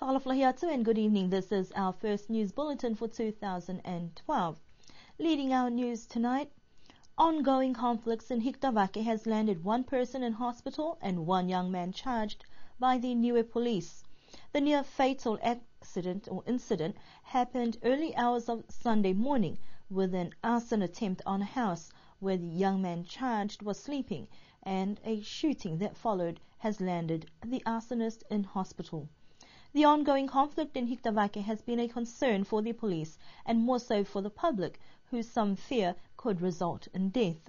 Whakalahiatu and good evening. This is our first news bulletin for 2012. Leading our news tonight, ongoing conflicts in Hiktavake has landed one person in hospital and one young man charged by the Niue police. The near-fatal incident happened early hours of Sunday morning with an arson attempt on a house where the young man charged was sleeping, and a shooting that followed has landed the arsonist in hospital. The ongoing conflict in Hiktavake has been a concern for the police and more so for the public, who some fear could result in death.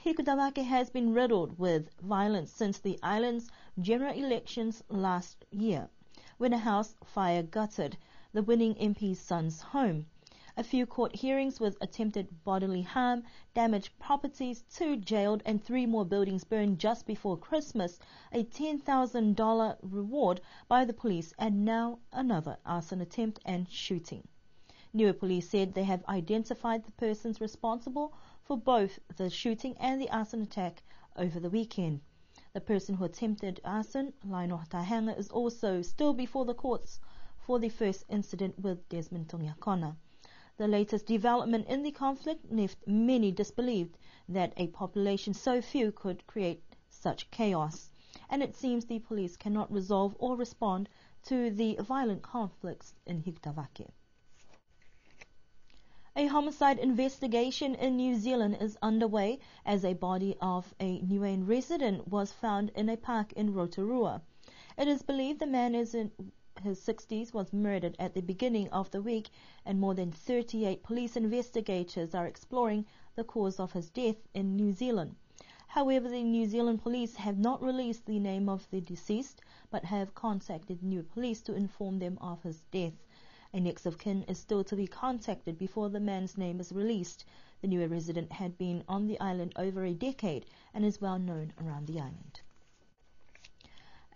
Hiktavake has been riddled with violence since the island's general elections last year, when a house fire gutted the winning MP's son's home. A few court hearings with attempted bodily harm, damaged properties, 2 jailed and 3 more buildings burned just before Christmas, a $10,000 reward by the police, and now another arson attempt and shooting. Niue police said they have identified the persons responsible for both the shooting and the arson attack over the weekend. The person who attempted arson, Laino Tahanga, is also still before the courts for the first incident with Desmond Tongiakona. The latest development in the conflict left many disbelieved that a population so few could create such chaos, and it seems the police cannot resolve or respond to the violent conflicts in Hiktavake. A homicide investigation in New Zealand is underway as a body of a Niuean resident was found in a park in Rotorua. It is believed the man is in his 60s was murdered at the beginning of the week, and more than 38 police investigators are exploring the cause of his death in New Zealand. However, the New Zealand police have not released the name of the deceased, but have contacted Niue police to inform them of his death. A next of kin is still to be contacted before the man's name is released. The Niue resident had been on the island over a decade and is well known around the island.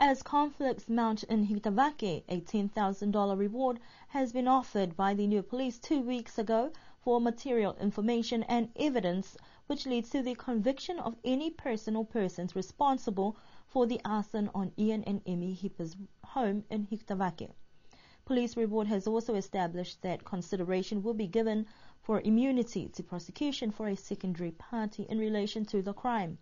As conflicts mount in Hiktavake, a $10,000 reward has been offered by the Niue police 2 weeks ago for material information and evidence which leads to the conviction of any person or persons responsible for the arson on Ian and Emmy Hipper's home in Hiktavake. Police reward has also established that consideration will be given for immunity to prosecution for a secondary party in relation to the crime.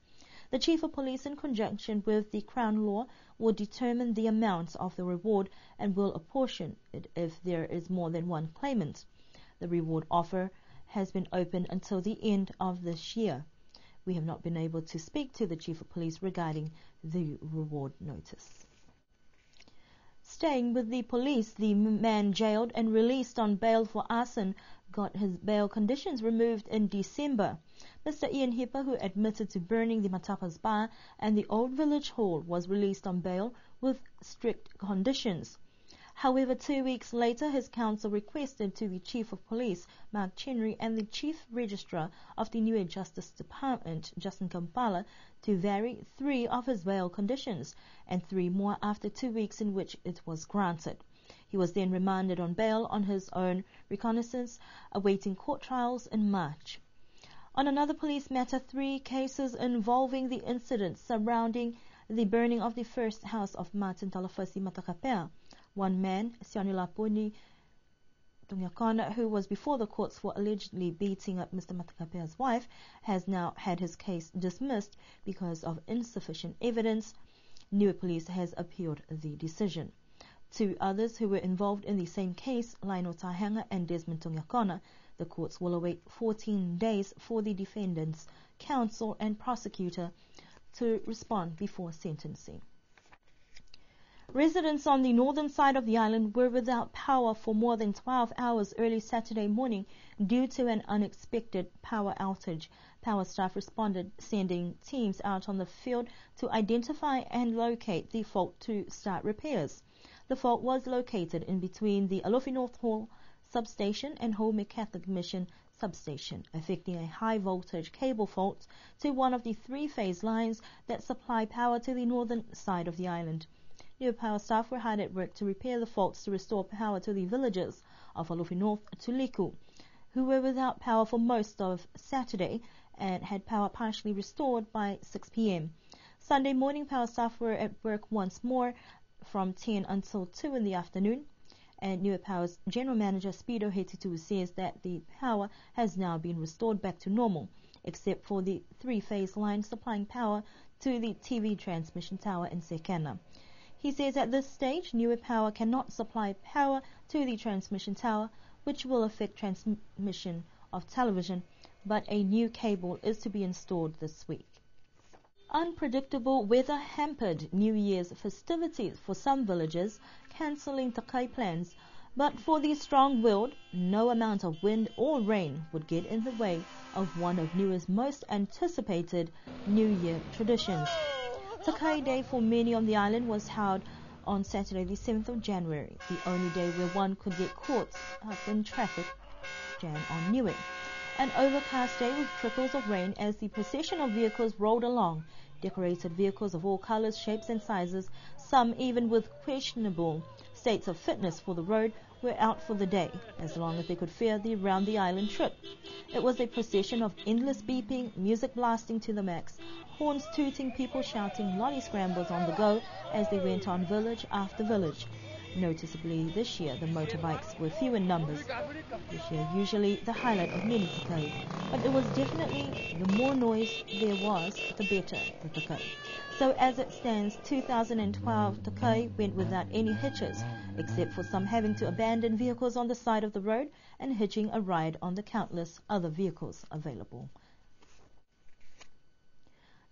The Chief of Police, in conjunction with the Crown Law, will determine the amount of the reward and will apportion it if there is more than one claimant. The reward offer has been open until the end of this year. We have not been able to speak to the Chief of Police regarding the reward notice. Staying with the police, the man jailed and released on bail for arson got his bail conditions removed in December. Mr. Ian Hipper, who admitted to burning the Matapa's bar and the Old Village Hall, was released on bail with strict conditions. However, 2 weeks later, his counsel requested to the Chief of Police, Mark Chenry, and the Chief Registrar of the Niue Justice Department, Justin Kampala, to vary 3 of his bail conditions and 3 more after 2 weeks in which it was granted. He was then remanded on bail on his own reconnaissance, awaiting court trials in March. On another police matter, 3 cases involving the incidents surrounding the burning of the first house of Martin Talafasi Matakapea. One man, Sianilapuni Tongiakona, who was before the courts for allegedly beating up Mr. Matakapea's wife, has now had his case dismissed because of insufficient evidence. Niue Police has appealed the decision. 2 others who were involved in the same case, Laino Tahanga and Desmond Tongiakona, the courts will await 14 days for the defendants, counsel and prosecutor to respond before sentencing. Residents on the northern side of the island were without power for more than 12 hours early Saturday morning due to an unexpected power outage. Power staff responded, sending teams out on the field to identify and locate the fault to start repairs. The fault was located in between the Alofi North Hall substation and Home Catholic Mission substation, affecting a high voltage cable fault to one of the 3-phase lines that supply power to the northern side of the island. New power staff were hard at work to repair the faults to restore power to the villagers of Alofi North to Liku, who were without power for most of Saturday and had power partially restored by 6 p.m. Sunday morning, power staff were at work once more from 10 until 2 in the afternoon. And Niue Power's General Manager Speedo Hetutu says that the power has now been restored back to normal, except for the three-phase line supplying power to the TV transmission tower in Sekena. He says at this stage, Niue Power cannot supply power to the transmission tower, which will affect transmission of television, but a new cable is to be installed this week. Unpredictable weather hampered New Year's festivities for some villages, cancelling takai plans, but for the strong-willed, no amount of wind or rain would get in the way of one of Niue's most anticipated New Year traditions. Takai Day for many on the island was held on Saturday the 7th of January, the only day where one could get caught up in traffic jam on Niue. An overcast day with trickles of rain as the procession of vehicles rolled along. Decorated vehicles of all colors, shapes and sizes, some even with questionable states of fitness for the road, were out for the day, as long as they could fare the round the island trip. It was a procession of endless beeping, music blasting to the max, horns tooting, people shouting, lolly scrambles on the go as they went on village after village. Noticeably this year, the motorbikes were few in numbers. This year, usually the highlight of many takai, but it was definitely the more noise there was, the better the takai. So as it stands, 2012 takai went without any hitches, except for some having to abandon vehicles on the side of the road and hitching a ride on the countless other vehicles available.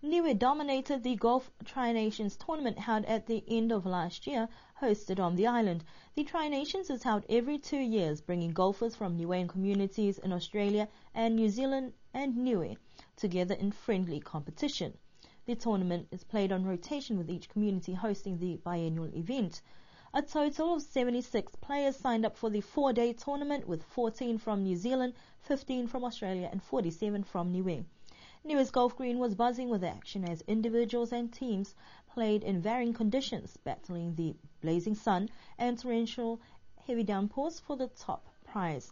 Niue dominated the Golf Tri-Nations tournament held at the end of last year, hosted on the island. The Tri-Nations is held every 2 years, bringing golfers from Niuean communities in Australia and New Zealand and Niue together in friendly competition. The tournament is played on rotation, with each community hosting the biennial event. A total of 76 players signed up for the 4-day tournament, with 14 from New Zealand, 15 from Australia and 47 from Niue. Niue's golf green was buzzing with action as individuals and teams played in varying conditions, battling the blazing sun and torrential heavy downpours for the top prize.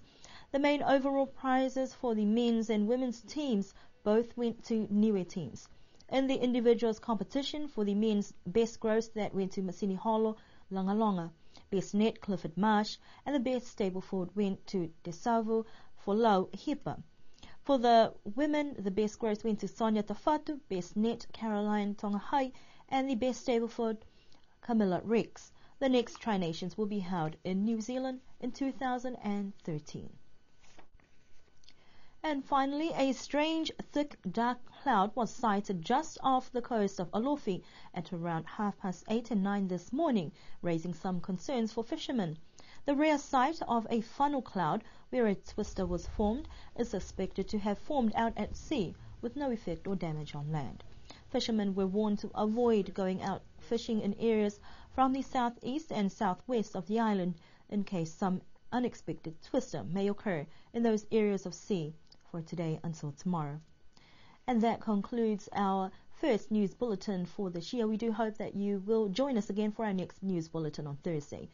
The main overall prizes for the men's and women's teams both went to Niue teams. In the individuals competition, for the men's, best gross that went to Masini Holo, Langalonga, best net Clifford Marsh, and the best Stableford went to DeSalvo for Lau Hipa. For the women, the best gross went to Sonia Tafatu, best net Caroline Tongahai, and the best Stableford Camilla Rex. The next Tri-Nations will be held in New Zealand in 2013. And finally, a strange, thick, dark cloud was sighted just off the coast of Alofi at around 8:30 and 9 this morning, raising some concerns for fishermen. The rare sight of a funnel cloud where a twister was formed is suspected to have formed out at sea with no effect or damage on land. Fishermen were warned to avoid going out fishing in areas from the southeast and southwest of the island in case some unexpected twister may occur in those areas of sea for today until tomorrow. And that concludes our first news bulletin for this year. We do hope that you will join us again for our next news bulletin on Thursday.